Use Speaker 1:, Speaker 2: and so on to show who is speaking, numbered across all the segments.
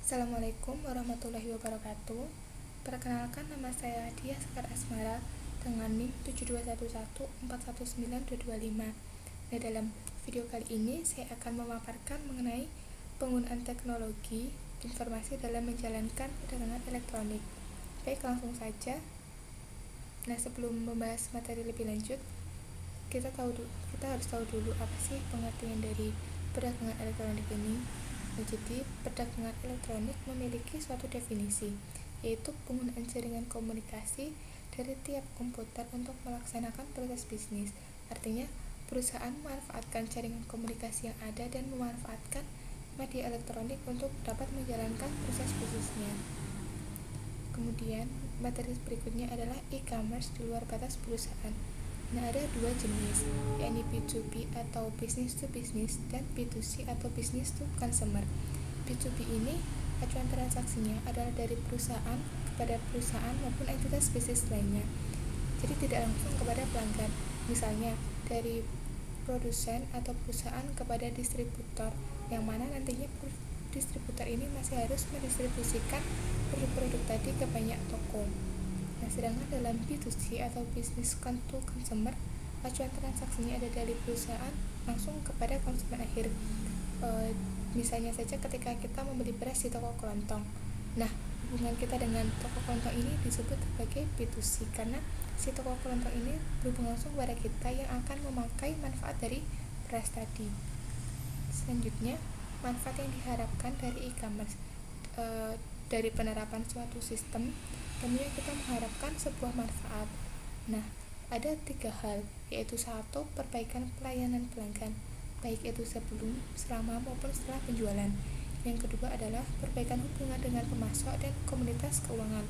Speaker 1: Assalamualaikum warahmatullahi wabarakatuh. Perkenalkan, nama saya Diah Sekar Asmara dengan NIM 7211419225. Nah, dalam video kali ini saya akan memaparkan mengenai penggunaan teknologi informasi dalam menjalankan perdagangan elektronik. Baik, langsung saja. Nah, sebelum membahas materi lebih lanjut, kita harus tahu dulu apa sih pengertian dari perdagangan elektronik ini. Nah, jadi perdagangan elektronik memiliki suatu definisi, yaitu penggunaan jaringan komunikasi dari tiap komputer untuk melaksanakan proses bisnis. Artinya, perusahaan memanfaatkan jaringan komunikasi yang ada dan memanfaatkan media elektronik untuk dapat menjalankan proses bisnisnya. Kemudian, materi berikutnya adalah e-commerce di luar batas perusahaan. Nah, ada dua jenis, yakni B2B atau business to business dan B2C atau business to consumer. B2B ini acuan transaksinya adalah dari perusahaan kepada perusahaan maupun entitas bisnis lainnya. Jadi tidak langsung kepada pelanggan. Misalnya dari produsen atau perusahaan kepada distributor, yang mana nantinya distributor ini masih harus mendistribusikan produk-produk tadi ke banyak toko. Nah, sedangkan dalam B2C atau business to consumer, acuan transaksinya ada dari perusahaan langsung kepada konsumen akhir. Misalnya saja ketika kita membeli beras di toko kelontong. Nah, hubungan kita dengan toko kelontong ini disebut sebagai B2C karena si toko kelontong ini berhubungan langsung kepada kita yang akan memakai manfaat dari beras tadi. Selanjutnya, manfaat yang diharapkan dari e-commerce. Dari penerapan suatu sistem, tentunya kita mengharapkan sebuah manfaat. Nah, ada 3 hal, yaitu 1. Perbaikan pelayanan pelanggan, baik itu sebelum, selama, maupun setelah penjualan. Yang kedua adalah perbaikan hubungan dengan pemasok dan komunitas keuangan.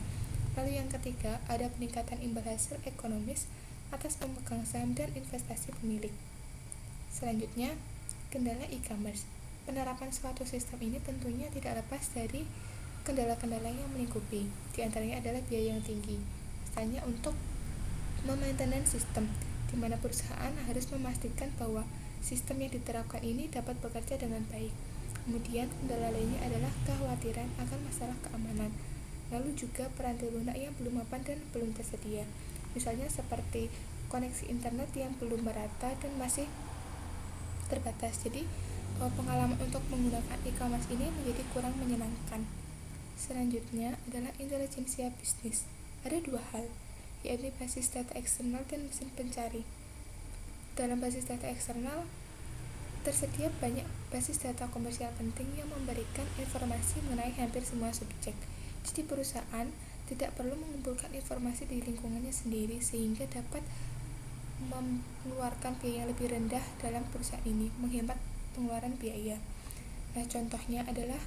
Speaker 1: Lalu yang ketiga, ada peningkatan imbal hasil ekonomis atas pemegang saham dan investasi pemilik. Selanjutnya, kendala e-commerce. Penerapan suatu sistem ini tentunya tidak lepas dari kendala-kendala yang melingkupi. Di antaranya adalah biaya yang tinggi. Misalnya untuk memaintenance sistem, di mana perusahaan harus memastikan bahwa sistem yang diterapkan ini dapat bekerja dengan baik. Kemudian kendala lainnya adalah kekhawatiran akan masalah keamanan. Lalu juga peranti lunak yang belum mapan dan belum tersedia. Misalnya seperti koneksi internet yang belum merata dan masih terbatas. Jadi pengalaman untuk menggunakan e-commerce ini menjadi kurang menyenangkan. Selanjutnya adalah intelijensia bisnis. Ada 2 hal, yaitu basis data eksternal dan mesin pencari. Dalam basis data eksternal, tersedia banyak basis data komersial penting yang memberikan informasi mengenai hampir semua subjek. Jadi perusahaan tidak perlu mengumpulkan informasi di lingkungannya sendiri sehingga dapat mengeluarkan biaya yang lebih rendah dalam perusahaan ini, menghemat pengeluaran biaya. Nah, contohnya adalah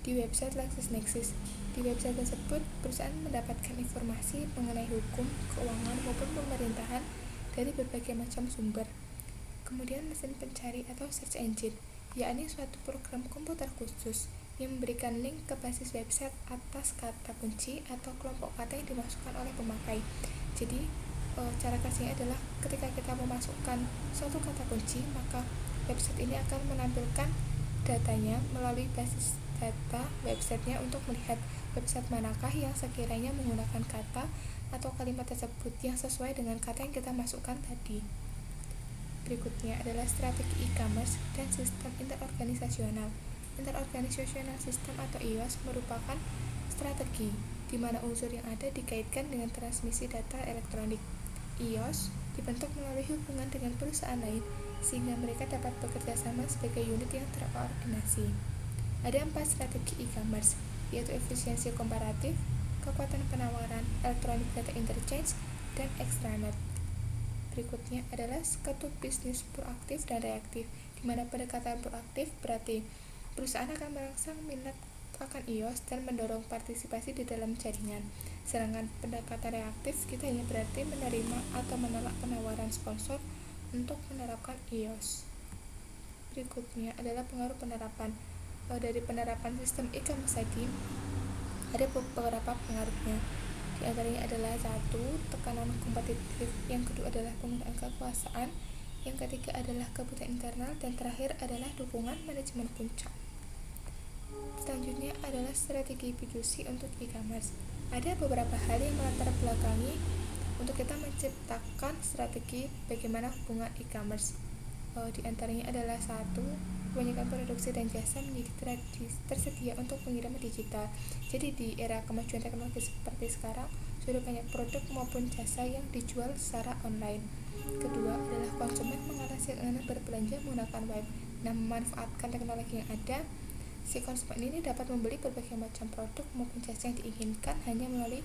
Speaker 1: di website LexisNexis. Di website tersebut, perusahaan mendapatkan informasi mengenai hukum, keuangan, maupun pemerintahan dari berbagai macam sumber. Kemudian mesin pencari atau search engine, yakni suatu program komputer khusus yang memberikan link ke basis website atas kata kunci atau kelompok kata yang dimasukkan oleh pemakai. Jadi, cara kerjanya adalah ketika kita memasukkan suatu kata kunci, maka website ini akan menampilkan datanya melalui basis data websitenya untuk melihat website manakah yang sekiranya menggunakan kata atau kalimat tersebut yang sesuai dengan kata yang kita masukkan tadi. Berikutnya adalah strategi e-commerce dan sistem interorganisasional. Interorganisasional system atau IOS merupakan strategi di mana unsur yang ada dikaitkan dengan transmisi data elektronik. IOS dibentuk melalui hubungan dengan perusahaan lain sehingga mereka dapat bekerja sama sebagai unit yang terkoordinasi. Ada 4 strategi e-commerce, yaitu efisiensi komparatif, kekuatan penawaran, electronic data interchange, dan extranet. Berikutnya adalah skema bisnis proaktif dan reaktif, di mana pendekatan proaktif berarti perusahaan akan merangsang minat akan IOS dan mendorong partisipasi di dalam jaringan. Sedangkan pendekatan reaktif kita hanya berarti menerima atau menolak penawaran sponsor untuk menerapkan IOS. Berikutnya adalah pengaruh penerapan. Dari penerapan sistem e-commerce tadi ada beberapa pengaruhnya. Di antaranya adalah 1. Tekanan kompetitif, yang kedua adalah penggunaan kekuasaan, yang ketiga adalah kebutuhan internal, dan terakhir adalah dukungan manajemen puncak. Selanjutnya adalah bagaimana strategi B2C untuk e-commerce. Ada beberapa hal yang melatar belakangi untuk kita menciptakan strategi bagaimana hubungan e-commerce. Di antaranya adalah satu, kebanyakan produksi dan jasa menjadi tersedia untuk pengiriman digital. Jadi di era kemajuan teknologi seperti sekarang, sudah banyak produk maupun jasa yang dijual secara online. Kedua adalah konsumen mengatasi keinginan berbelanja menggunakan web. Nah, memanfaatkan teknologi yang ada, si konsumen ini dapat membeli berbagai macam produk maupun jasa yang diinginkan hanya melalui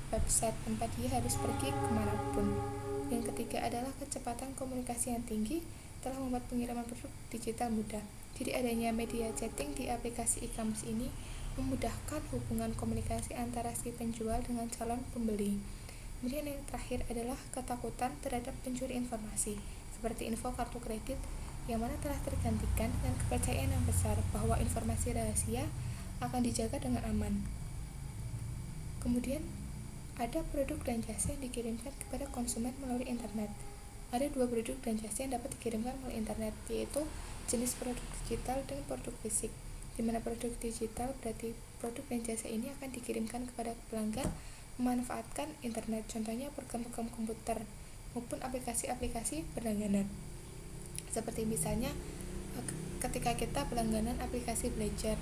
Speaker 1: website tanpa dia harus pergi kemanapun. Yang ketiga adalah kecepatan komunikasi yang tinggi telah membuat pengiriman produk digital mudah. Jadi adanya media chatting di aplikasi e-commerce ini memudahkan hubungan komunikasi antara si penjual dengan calon pembeli. Kemudian yang terakhir adalah ketakutan terhadap pencuri informasi, seperti info kartu kredit, yang mana telah tergantikan dengan kepercayaan yang besar bahwa informasi rahasia akan dijaga dengan aman. Kemudian ada produk dan jasa yang dikirimkan kepada konsumen melalui internet. Ada dua produk dan jasa yang dapat dikirimkan melalui internet, yaitu jenis produk digital dan produk fisik. Di mana produk digital berarti produk dan jasa ini akan dikirimkan kepada pelanggan memanfaatkan internet, contohnya program-program komputer maupun aplikasi-aplikasi berlangganan. Seperti misalnya ketika kita berlangganan aplikasi belajar,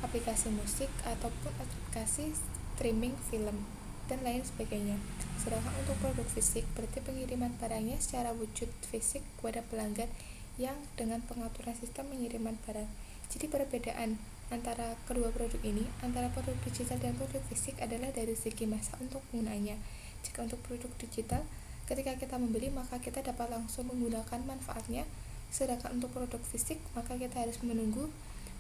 Speaker 1: aplikasi musik, ataupun aplikasi streaming film, dan lain sebagainya. Sedangkan untuk produk fisik berarti pengiriman barangnya secara wujud fisik kepada pelanggan yang dengan pengaturan sistem pengiriman barang. Jadi perbedaan antara kedua produk ini, antara produk digital dan produk fisik adalah dari segi masa untuk penggunaannya. Jika untuk produk digital, ketika kita membeli maka kita dapat langsung menggunakan manfaatnya. Sedangkan untuk produk fisik, maka kita harus menunggu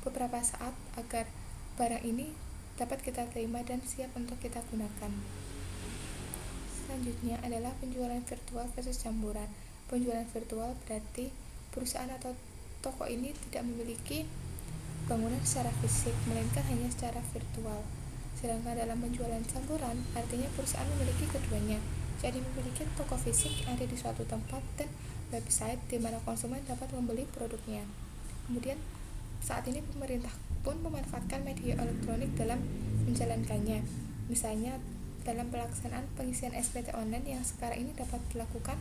Speaker 1: beberapa saat agar barang ini dapat kita terima dan siap untuk kita gunakan. Selanjutnya adalah penjualan virtual versus campuran. Penjualan virtual berarti perusahaan atau toko ini tidak memiliki bangunan secara fisik, melainkan hanya secara virtual. Sedangkan dalam penjualan campuran, artinya perusahaan memiliki keduanya. Jadi memiliki toko fisik yang ada di suatu tempat dan website di mana konsumen dapat membeli produknya. Kemudian saat ini pemerintah pun memanfaatkan media elektronik dalam menjalankannya. Misalnya dalam pelaksanaan pengisian SPT online yang sekarang ini dapat dilakukan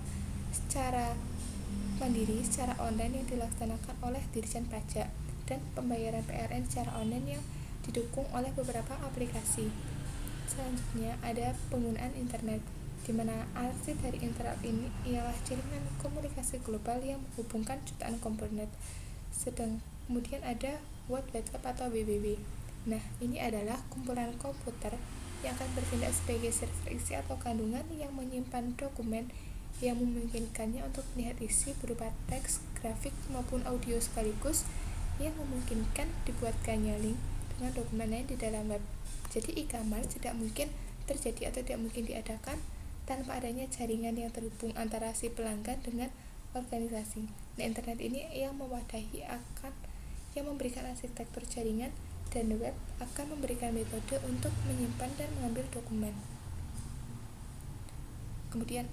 Speaker 1: secara mandiri, secara online yang dilaksanakan oleh Dirjen Pajak, dan pembayaran PLN secara online yang didukung oleh beberapa aplikasi. Selanjutnya ada penggunaan internet, di mana arti dari internet ini ialah jaringan komunikasi global yang menghubungkan jutaan komponen. Kemudian ada World Wide Web atau WWW. Nah, ini adalah kumpulan komputer yang akan bertindak sebagai server isi atau kandungan yang menyimpan dokumen yang memungkinkannya untuk melihat isi berupa teks, grafik, maupun audio sekaligus, yang memungkinkan dibuatkannya link dengan dokumen lain di dalam web. Jadi e-commerce tidak mungkin terjadi atau tidak mungkin diadakan tanpa adanya jaringan yang terhubung antara si pelanggan dengan organisasi. Nah, internet ini yang mewadahi yang memberikan arsitektur jaringan, dan web akan memberikan metode untuk menyimpan dan mengambil dokumen. Kemudian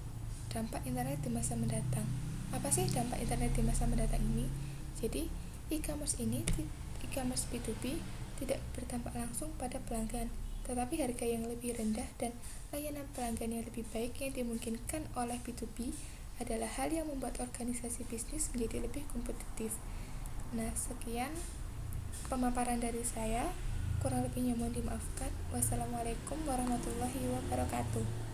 Speaker 1: dampak internet di masa mendatang. Apa sih dampak internet di masa mendatang ini? Jadi e-commerce B2B tidak berdampak langsung pada pelanggan, tetapi harga yang lebih rendah dan layanan pelanggan yang lebih baik yang dimungkinkan oleh B2B adalah hal yang membuat organisasi bisnis menjadi lebih kompetitif. Nah, sekian pemaparan dari saya. Kurang lebihnya mohon dimaafkan. Wassalamualaikum warahmatullahi wabarakatuh.